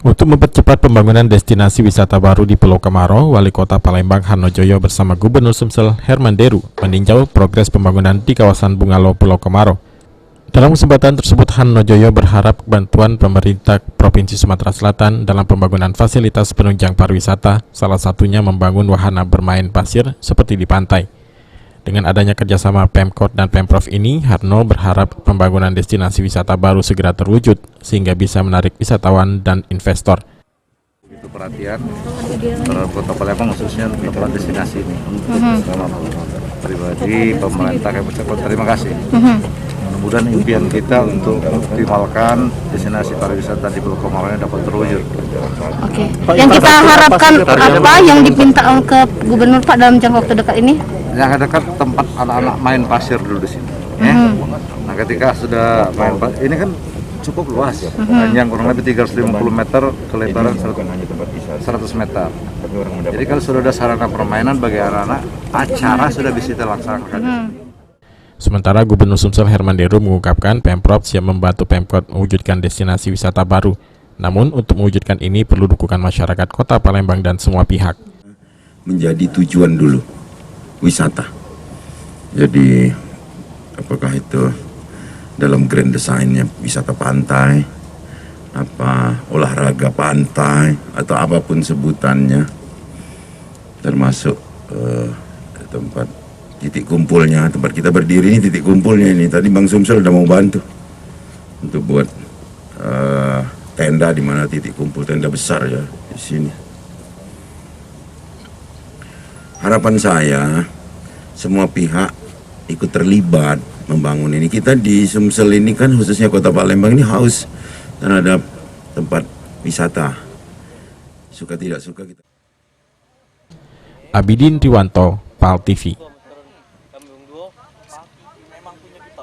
Untuk mempercepat pembangunan destinasi wisata baru di Pulau Kemarau, Wali Kota Palembang Hanojoyo bersama Gubernur Sumsel Herman Deru meninjau progres pembangunan di kawasan Bungalow Pulau Kemarau. Dalam kesempatan tersebut, Hanojoyo berharap bantuan pemerintah Provinsi Sumatera Selatan dalam pembangunan fasilitas penunjang pariwisata, salah satunya membangun wahana bermain pasir seperti di pantai. Dengan adanya kerjasama Pemkot dan Pemprov ini, Harno berharap pembangunan destinasi wisata baru segera terwujud sehingga bisa menarik wisatawan dan investor. Itu perhatian terhadap Kota Palembang khususnya tempat destinasi ini. Pribadi pemerintah Kabupaten, terima kasih. Mudah-mudahan impian kita untuk mengoptimalkan destinasi pariwisata di Pulau Kemarau ini dapat terwujud. Oke. Yang kita harapkan apa yang dipinta ke Gubernur Pak dalam jangka waktu dekat ini? Yang dekat tempat anak-anak main pasir dulu di sini. Ya. Nah, ketika sudah main pasir, ini kan cukup luas, panjang kurang lebih 350 meter, kelebaran 100 meter. Jadi kalau sudah ada sarana permainan bagi anak-anak, acara sudah bisa dilaksanakan. Sementara Gubernur Sumsel Herman Deru mengungkapkan Pemprov siap membantu Pemkot mewujudkan destinasi wisata baru. Namun untuk mewujudkan ini perlu dukungan masyarakat Kota Palembang dan semua pihak. Menjadi tujuan dulu wisata. Jadi apakah itu dalam grand desainnya wisata pantai, apa olahraga pantai atau apapun sebutannya, termasuk tempat titik kumpulnya, tempat kita berdiri ini titik kumpulnya ini. Tadi Bang Sumsel udah mau bantu untuk buat tenda di mana titik kumpul, tenda besar ya di sini. Harapan saya semua pihak ikut terlibat membangun ini. Kita di Sumsel ini kan khususnya Kota Palembang ini haus terhadap tempat wisata. Suka tidak suka kita. Abidin Riwanto, PAL TV.